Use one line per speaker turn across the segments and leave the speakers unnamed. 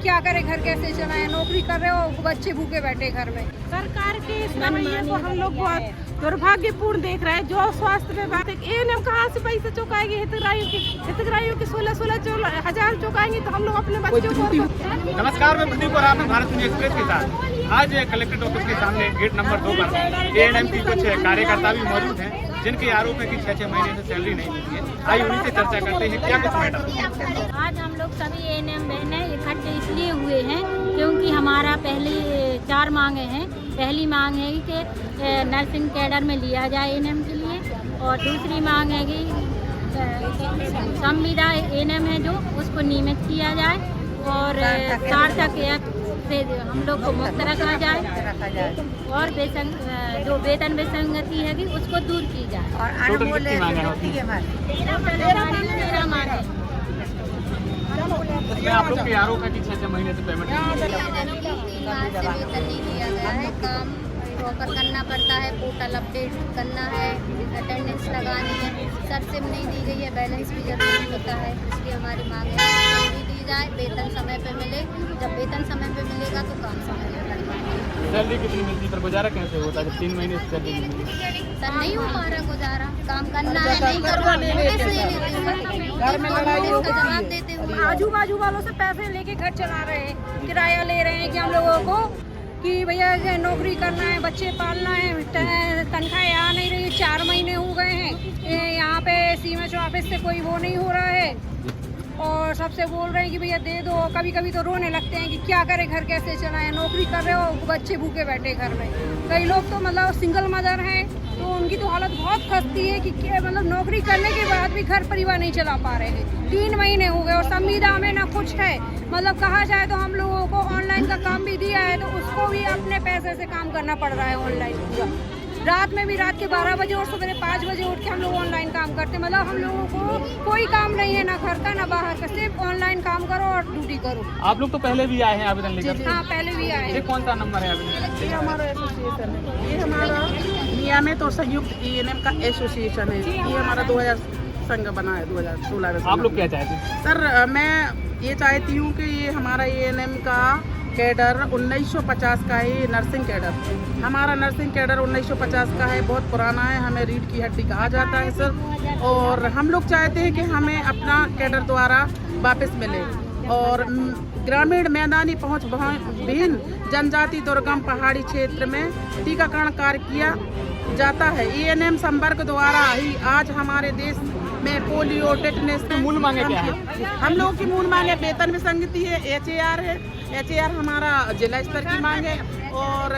क्या करे, घर कैसे चलाए, नौकरी कर रहे हो, बच्चे भूखे बैठे घर में।
सरकार के इस रवैये को हम लोग बहुत दुर्भाग्यपूर्ण देख रहे हैं। जो स्वास्थ्य विभाग एएनएम कहाँ से पैसे चुकाएगी, हितग्राहियों की 16-16 हजार चुकाएंगे तो हम लोग अपने बच्चों को।
नमस्कार, मैं प्रदीप और आप हैं भारत न्यूज़ एक्सप्रेस के साथ। आज कलेक्ट्रेट ऑफिस के सामने गेट नंबर 2 पर एएनएम की कुछ कार्यकर्ता भी मौजूद हैं, जिनके आरोप है कि 6-6 महीने से सैलरी नहीं मिलती है। आइए उन्हीं से चर्चा करते हैं क्या कुछ मैटर।
आज हम लोग सभी एएनएम बहनें इकट्ठे इसलिए हुए हैं क्योंकि हमारा पहली 4 मांगे हैं। पहली मांग है कि नर्सिंग कैडर में लिया जाए एएनएम के लिए, और दूसरी मांग है कि संविदा एएनएम है जो उसको नियमित किया जाए, और सार्थक से हम लोग को मुक्त रखा जाए, और जो वेतन विसंगति है कि उसको दूर की जाए।
और आप लोग के आरोप है कि 6-6 महीने से पेमेंट
वेतन नहीं दिया गया है। काम प्रॉपर करना पड़ता है, पोर्टल अपडेट करना है, अटेंडेंस लगानी है, सर सिम नहीं दी गई है, बैलेंस भी जरूरी होता है। इसलिए हमारी मांग है कि दी जाए, वेतन समय पे मिले। जब वेतन समय पे मिलेगा तो काम समय पे करना है।
सैलरी कितनी मिलती है, गुजारा कैसे होता है जब 3 महीने से सैलरी नहीं मिलती?
सर नहीं हो पा रहा गुजारा, काम करना है, नहीं करना जवाब देते हुए
आजू बाजू वालों से पैसे लेके घर चला रहे हैं, किराया ले रहे हैं कि हम लोगों को कि भैया नौकरी करना है, बच्चे पालना है, तनख्वाह आ नहीं रही। 4 महीने हो गए हैं, यहाँ पे सीएमएच ऑफिस से कोई वो नहीं हो रहा है, और सबसे बोल रहे हैं कि भैया दे दो। कभी कभी तो रोने लगते हैं कि क्या करे, घर कैसे चलाए, नौकरी कर रहे हो, बच्चे भूखे बैठे घर में। कई लोग तो मतलब सिंगल मदर हैं, तो उनकी तो हालत बहुत खस्ती है कि मतलब नौकरी करने के बाद भी घर परिवार नहीं चला पा रहे हैं। 3 महीने हो गए और संविदा में ना कुछ है। मतलब कहा जाए तो हम लोगों को ऑनलाइन का काम भी दिया है, तो उसको भी अपने पैसे से काम करना पड़ रहा है ऑनलाइन पूरा। रात में भी रात के 12 बजे और सुबह 5 बजे उठ के हम लोग ऑनलाइन काम करते हैं। मतलब हम लोगों को कोई काम नहीं है, ना घर का ना बाहर का, सिर्फ ऑनलाइन काम करो और ड्यूटी करो।
आप लोग तो पहले भी आए हैं आवेदन लेकर?
हाँ, पहले भी आए
ये
हैं।
कौन सा नंबर है आवेदन?
ये हमारा एसोसिएशन है, ये हमारा नियमित और संयुक्त एएनएम का एसोसिएशन है। ये हमारा 2000 संघ बना है, 2016 में।
आप लोग क्या चाहते हैं?
सर मैं ये चाहती हूँ कि ये हमारा एएनएम का कैडर 1950 का है। ये नर्सिंग कैडर, हमारा नर्सिंग कैडर 1950 का है, बहुत पुराना है, हमें रीढ़ की हड्डी कहा जाता है सर। और हम लोग चाहते हैं कि हमें अपना कैडर द्वारा वापस मिले, और ग्रामीण मैदानी पहुंच विभिन्न जनजाति दुर्गम पहाड़ी क्षेत्र में टीकाकरण कार्य किया जाता है। एएनएम संपर्क द्वारा ही आज हमारे देश में पोलियो, टेटनेस।
मूल मांगे क्या है?
हम लोगों की मूल मांग है वेतन विसंगति है, एचएआर है। एचएआर हमारा जिला स्तर की मांग है, और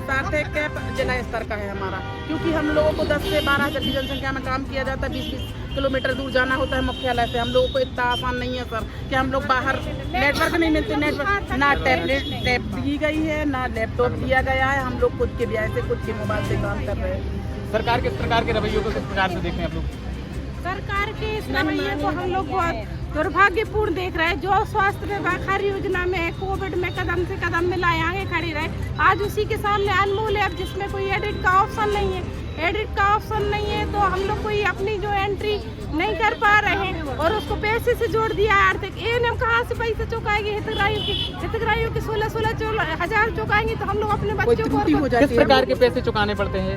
सार्थक कैप जिला स्तर का है हमारा, क्योंकि हम लोगों को 10 से 12 हजार की जनसंख्या में काम किया जाता है। 20-20 किलोमीटर दूर जाना होता है मुख्यालय से। हम लोगों को इतना आसान नहीं है सर कि हम लोग बाहर, नेटवर्क नहीं मिलते, नेटवर्क ना टैब दी गई है, ना लैपटॉप दिया गया है। हम लोग खुद के ब्याह से, खुद के मोबाइल से काम कर रहे हैं।
सरकार किस प्रकार के रवैयों को किस प्रकार से देख रहे हैं आप लोग?
सरकार के इस रवैये को हम लोग बहुत दुर्भाग्यपूर्ण देख रहे हैं। जो स्वास्थ्य विभाग हर योजना में कोविड में कदम से कदम मिलाए आगे खड़ी रहे, आज उसी के सामने अनमोल ऐप जिसमें कोई एडिट का ऑप्शन नहीं है। एडिट का ऑप्शन नहीं है तो हम लोग कोई अपनी जो एंट्री नहीं कर पा रहे हैं, और उसको पैसे से जोड़ दिया है आर्थिक। एएनएम कहाँ से पैसे चुकाएगी, हितग्राहियों की 16-16 हजार चुकाएंगे तो हम लोग अपने बच्चों को।
किस प्रकार के पैसे चुकाने पड़ते हैं?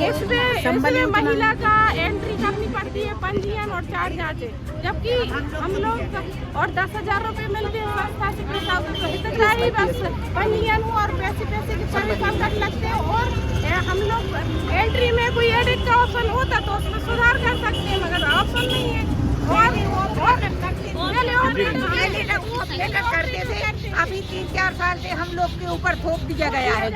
इसमें महिला का एंट्री करनी पड़ती है, पंजीयन और 4 जांचें, जबकि हम लोग और 10,000 रुपये मिलते हैं संस्था से पैसा। तो हितग्राही बस पंजीयन हो और पैसे के परेशान कर लगते हैं। और हम लोग एंट्री में कोई एडिट का ऑप्शन होता तो उसमें सुधार कर सकते हैं, मगर ऑप्शन नहीं है।
करते थे, अभी 3-4 साल से हम लोग के ऊपर थोप दिया गया है।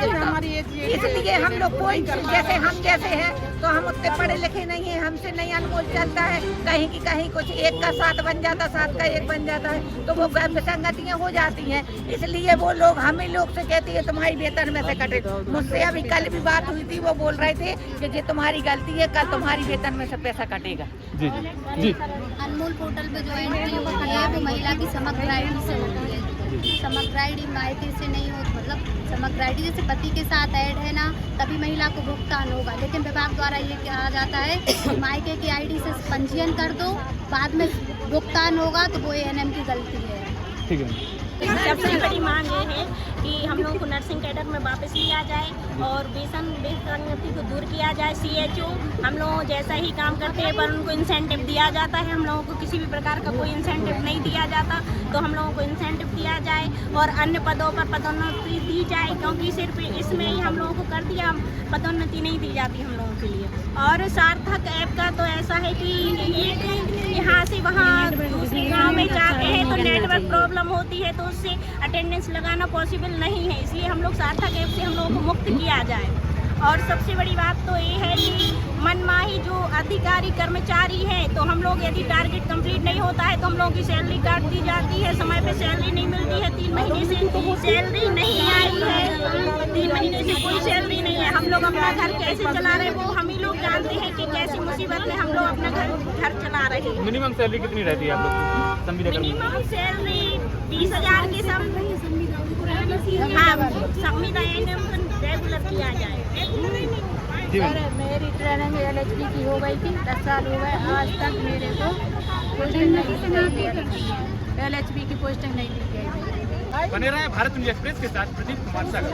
इसलिए हम लोग कोई जैसे हैं तो हम उतने पढ़े लिखे नहीं हैं, हमसे नहीं अनमोल चलता है। कहीं की कहीं कुछ एक का 7 बन जाता, 7 का 1 बन जाता है, तो वो विसंगतियाँ हो जाती हैं। इसलिए वो लोग हमें लोग से कहती है तुम्हारी वेतन में से कटे। मुझसे अभी कल भी बात हुई थी, वो बोल रहे थे कि ये तुम्हारी गलती है, कल तुम्हारी वेतन में से पैसा कटेगा।
जी जी।
अनमोल पोर्टल पे जो एंट्री होती है वो महिला की समग्र आईडी से होती है। समग्र आईडी मायके से नहीं हो, मतलब समग्र आईडी जैसे पति के साथ ऐड है ना, तभी महिला को भुगतान होगा। लेकिन विभाग द्वारा ये कहा जाता है कि मायके की आईडी से पंजीयन कर दो, बाद में भुगतान होगा, तो वो एएनएम की गलती है।
ठीक है।
सबसे बड़ी मांग ये है कि हम लोगों को नर्सिंग कैडर में वापस लिया जाए और बेसंगति को दूर किया जाए। CHO हम लोग जैसा ही काम करते हैं पर उनको इंसेंटिव दिया जाता है, हम लोगों को किसी भी प्रकार का कोई इंसेंटिव नहीं दिया जाता, तो हम लोगों को इंसेंटिव दिया जाए और अन्य पदों पर पदोन्नति दी जाए, क्योंकि सिर्फ इसमें ही हम लोगों को कर दिया, पदोन्नति नहीं दी जाती हम लोगों के लिए। और सार्थक ऐप का तो ऐसा है कि यहाँ से वहाँ दूसरे गाँव में जाते हैं तो नेटवर्क प्रॉब्लम होती है, तो उससे अटेंडेंस लगाना पॉसिबल नहीं है, इसलिए हम लोग सार्थक ऐप से हम लोगों को मुक्त किया जाए। और सबसे बड़ी बात तो ये है कि मनमाही जो अधिकारी कर्मचारी हैं, तो हम लोग यदि टारगेट कंप्लीट नहीं होता है तो हम लोगों की सैलरी काट दी जाती है, समय पे सैलरी नहीं मिलती है, 3 महीने से सैलरी नहीं आई है, 3 महीने से कोई सैलरी नहीं है। हम लोग अपना घर कैसे चला रहे हैं वो हम ही लोग जानते हैं कि कैसी मुसीबत में हम लोग अपना घर चला रहे हैं।
मिनिमम सैलरी कितनी रहती है आप लोग की संविदा कर्मी?
मिनिमम सैलरी 20,000 के संविदा रेगुलर किया जाए।
सर मेरी ट्रेनिंग LHP की हो गई थी, 10 साल हो गए, आज तक मेरे को पोस्टिंग नहीं दी गई, LHP की पोस्टिंग नहीं दी गई।
बने रहे भारत न्यूज़ एक्सप्रेस के साथ प्रदीप कुमार सागर।